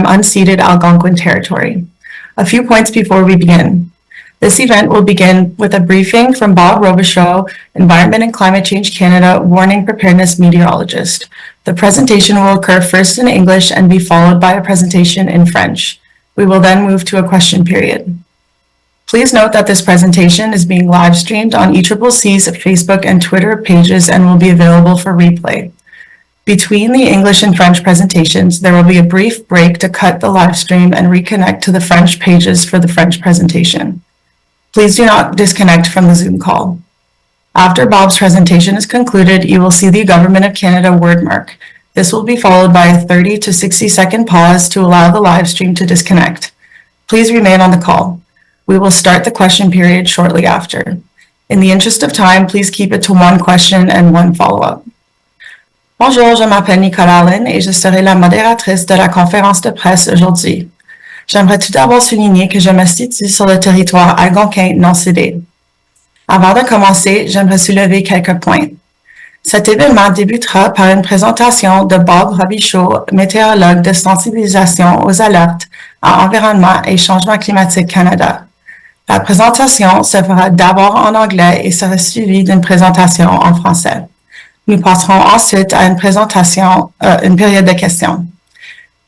from unceded Algonquin territory. A few points before we begin. This event will begin with a briefing from Bob Robichaud, Environment and Climate Change Canada Warning Preparedness Meteorologist. The presentation will occur first in English and be followed by a presentation in French. We will then move to a question period. Please note that this presentation is being live streamed on ECCC's Facebook and Twitter pages and will be available for replay. Between the English and French presentations, there will be a brief break to cut the live stream and reconnect to the French pages for the French presentation. Please do not disconnect from the Zoom call. After Bob's presentation is concluded, you will see the Government of Canada wordmark. This will be followed by a 30 to 60-second pause to allow the live stream to disconnect. Please remain on the call. We will start the question period shortly after. In the interest of time, please keep it to one question and one follow-up. Bonjour, je m'appelle Nicolas Lynn et je serai la modératrice de la conférence de presse aujourd'hui. J'aimerais tout d'abord souligner que je me situe sur le territoire algonquin non cédé. Avant de commencer, j'aimerais soulever quelques points. Cet événement débutera par une présentation de Bob Robichaud, météorologue de sensibilisation aux alertes à Environnement et Changement climatique Canada. La présentation se fera d'abord en anglais et sera suivie d'une présentation en français. Nous passerons ensuite à une période de questions.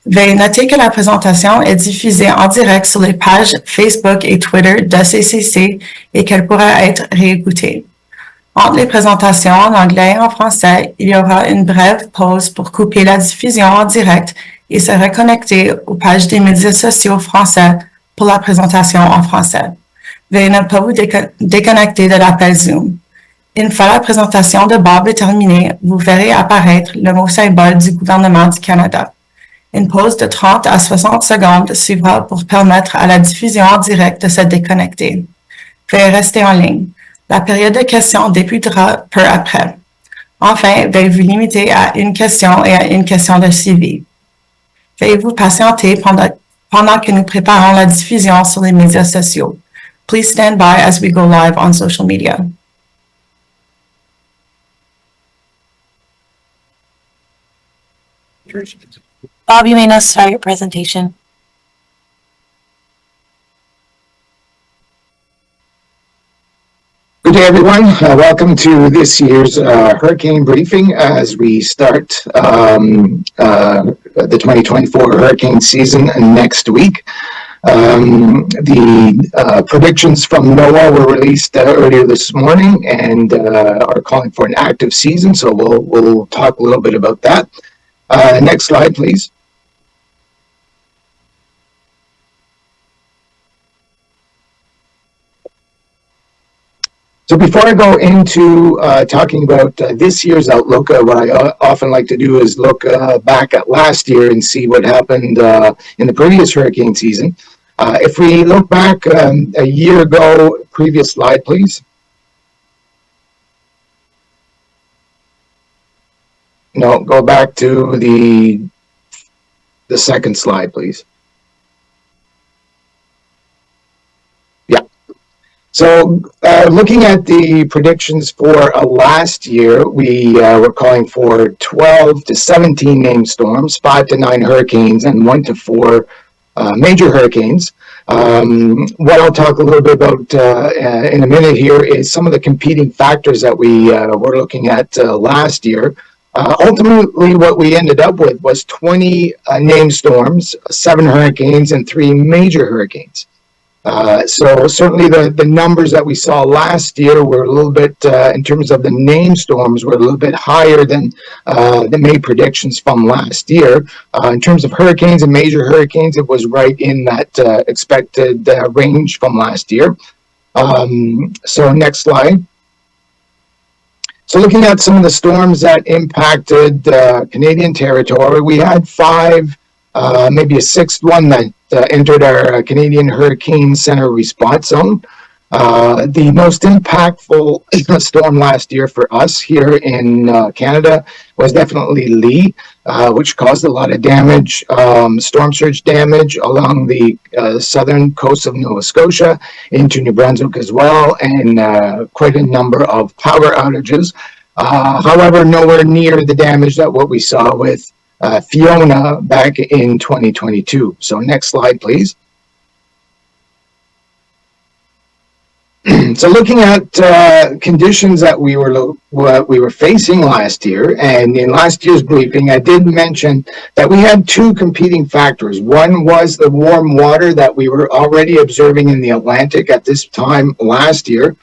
Veuillez noter que la présentation est diffusée en direct sur les pages Facebook et Twitter de CCC et qu'elle pourra être réécoutée. Entre les présentations en anglais et en français, il y aura une brève pause pour couper la diffusion en direct et se reconnecter aux pages des médias sociaux français pour la présentation en français. Veuillez ne pas vous déconnecter de l'appel Zoom. Une fois la présentation de Bob est terminée, vous verrez apparaître le mot symbole du gouvernement du Canada. Une pause de 30 à 60 secondes suivra pour permettre à la diffusion en direct de se déconnecter. Veuillez rester en ligne. La période de questions débutera peu après. Enfin, veuillez vous limiter à une question et à une question de suivi. Veuillez vous patienter pendant que nous préparons la diffusion sur les médias sociaux. Please stand by as we go live on social media. Bob, you may now start your presentation. Good day, everyone. Welcome to this year's hurricane briefing as we start the 2024 hurricane season next week. The predictions from NOAA were released earlier this morning and are calling for an active season, so we'll talk a little bit about that. Next slide, please. So before I go into talking about this year's outlook, what I often like to do is look back at last year and see what happened in the previous hurricane season. If we look back a year ago, previous slide, please. No, go back to the second slide, please. Yeah. So looking at the predictions for last year, we were calling for 12 to 17 named storms, 5 to 9 hurricanes, and 1 to 4 major hurricanes. What I'll talk a little bit about in a minute here is some of the competing factors that we were looking at last year. Ultimately, what we ended up with was 20 named storms, 7 hurricanes, and 3 major hurricanes. So certainly the numbers that we saw last year were a little bit, in terms of the named storms, were a little bit higher than the May predictions from last year. In terms of hurricanes and major hurricanes, it was right in that expected range from last year. So next slide. So looking at some of the storms that impacted Canadian territory, we had 5, maybe a 6th one that entered our Canadian Hurricane Center response zone. The most impactful storm last year for us here in Canada was definitely Lee, which caused a lot of damage, storm surge damage along the southern coast of Nova Scotia into New Brunswick as well, and quite a number of power outages. However, nowhere near the damage that what we saw with Fiona back in 2022. So next slide, please. So looking at conditions that we were facing last year, and in last year's briefing, I did mention that we had two competing factors. One was the warm water that we were already observing in the Atlantic at this time last year.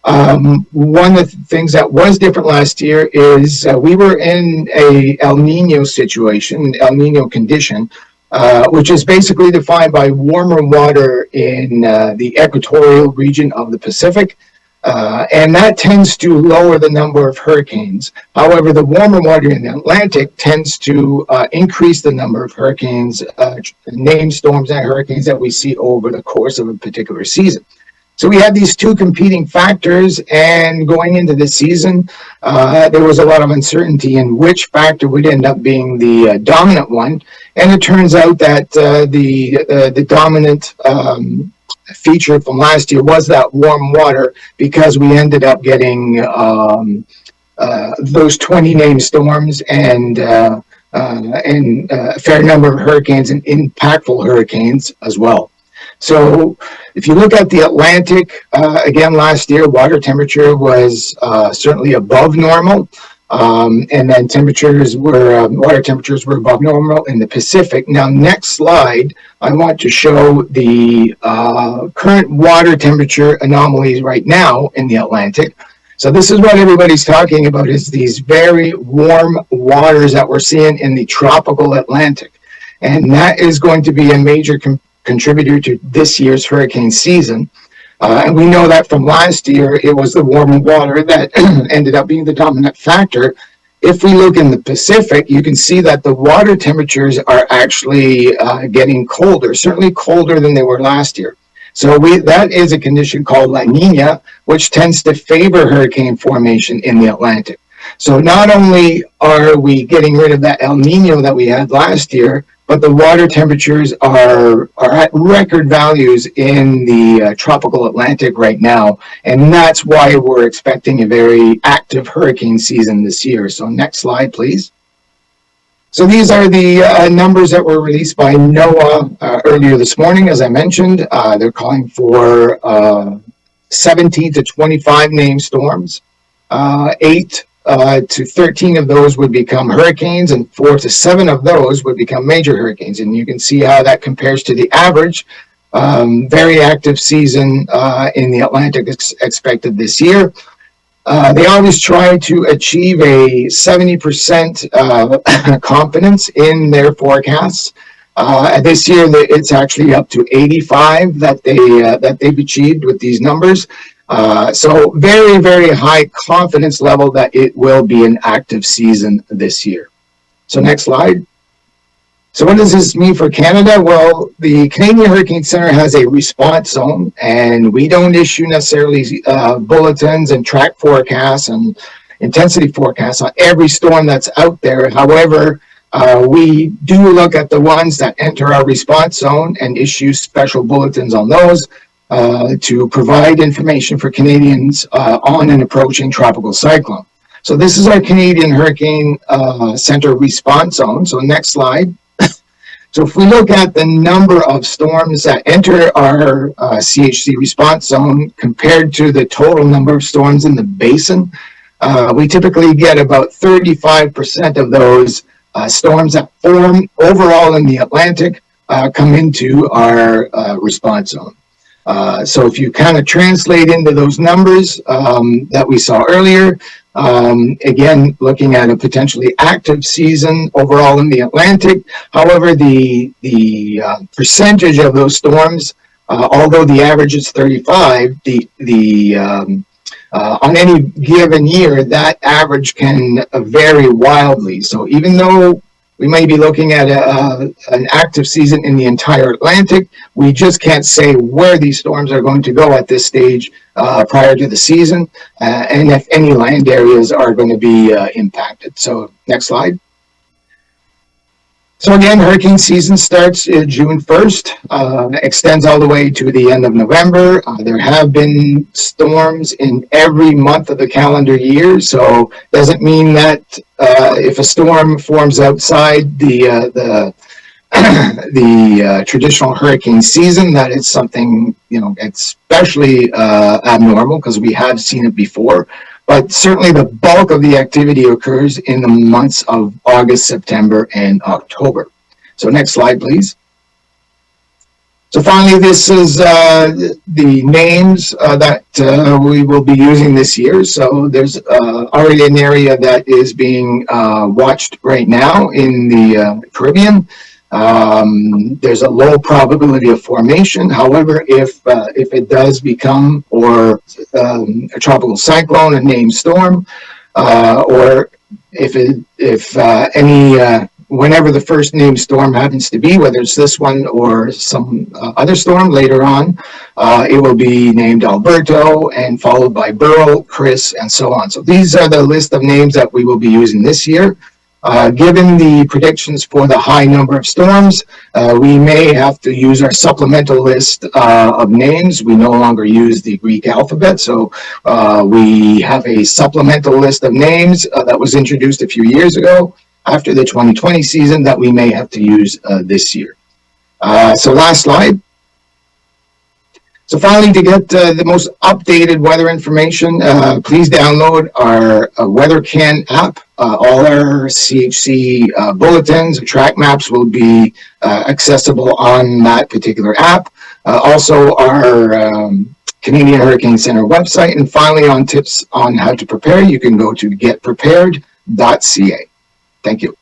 One of the things that was different last year is we were in a El Nino situation, El Nino condition, which is basically defined by warmer water in the equatorial region of the Pacific. And that tends to lower the number of hurricanes. However, the warmer water in the Atlantic tends to increase the number of hurricanes, named storms and hurricanes that we see over the course of a particular season. So we had these two competing factors, and going into the season, there was a lot of uncertainty in which factor would end up being the dominant one. And it turns out that the dominant feature from last year was that warm water, because we ended up getting those 20 named storms and a fair number of hurricanes and impactful hurricanes as well. So if you look at the Atlantic, again, last year, water temperature was certainly above normal. And then water temperatures were above normal in the Pacific. Now, next slide, I want to show the current water temperature anomalies right now in the Atlantic. So this is what everybody's talking about, is these very warm waters that we're seeing in the tropical Atlantic. And that is going to be a major contributor to this year's hurricane season. And we know that from last year, it was the warm water that ended up being the dominant factor. If we look in the Pacific, you can see that the water temperatures are actually getting colder, certainly colder than they were last year. So that is a condition called La Nina, which tends to favor hurricane formation in the Atlantic. So not only are we getting rid of that El Nino that we had last year, but the water temperatures are at record values in the tropical Atlantic right now. And that's why we're expecting a very active hurricane season this year. So next slide, please. So these are the numbers that were released by NOAA earlier this morning. As I mentioned, they're calling for 17 to 25 named storms, 8 to 13 of those would become hurricanes, and 4 to 7 of those would become major hurricanes. And you can see how that compares to the average very active season in the Atlantic expected this year. They always try to achieve a 70% confidence in their forecasts. This year, it's actually up to 85 that they've achieved with these numbers. So very, very high confidence level that it will be an active season this year. So next slide. So what does this mean for Canada? Well, the Canadian Hurricane Center has a response zone, and we don't issue necessarily bulletins and track forecasts and intensity forecasts on every storm that's out there. However, we do look at the ones that enter our response zone and issue special bulletins on those to provide information for Canadians on an approaching tropical cyclone. So this is our Canadian Hurricane Center response zone. So next slide. So if we look at the number of storms that enter our CHC response zone compared to the total number of storms in the basin, we typically get about 35% of those storms that form overall in the Atlantic come into our response zone. So if you kind of translate into those numbers that we saw earlier, again, looking at a potentially active season overall in the Atlantic. However, the percentage of those storms, although the average is 35, on any given year, that average can vary wildly. So even though we may be looking at an active season in the entire Atlantic, we just can't say where these storms are going to go at this stage prior to the season, and if any land areas are going to be impacted. So next slide. So again, hurricane season starts June 1st, extends all the way to the end of November. There have been storms in every month of the calendar year, so doesn't mean that if a storm forms outside the traditional hurricane season, that it's something, especially abnormal, because we have seen it before. But certainly the bulk of the activity occurs in the months of August, September, and October. So next slide, please. So finally, this is the names that we will be using this year. So there's already an area that is being watched right now in the Caribbean. There's a low probability of formation. However, if it does become a tropical cyclone, a named storm, or whenever the first named storm happens to be, whether it's this one or some other storm later on, it will be named Alberto and followed by Beryl, Chris, and so on. So these are the list of names that we will be using this year. Given the predictions for the high number of storms, we may have to use our supplemental list of names. We no longer use the Greek alphabet, so we have a supplemental list of names that was introduced a few years ago after the 2020 season that we may have to use this year. So last slide. So finally, to get the most updated weather information, please download our WeatherCan app. All our CHC bulletins, track maps will be accessible on that particular app. Also, our Canadian Hurricane Center website. And finally, on tips on how to prepare, you can go to getprepared.ca. Thank you.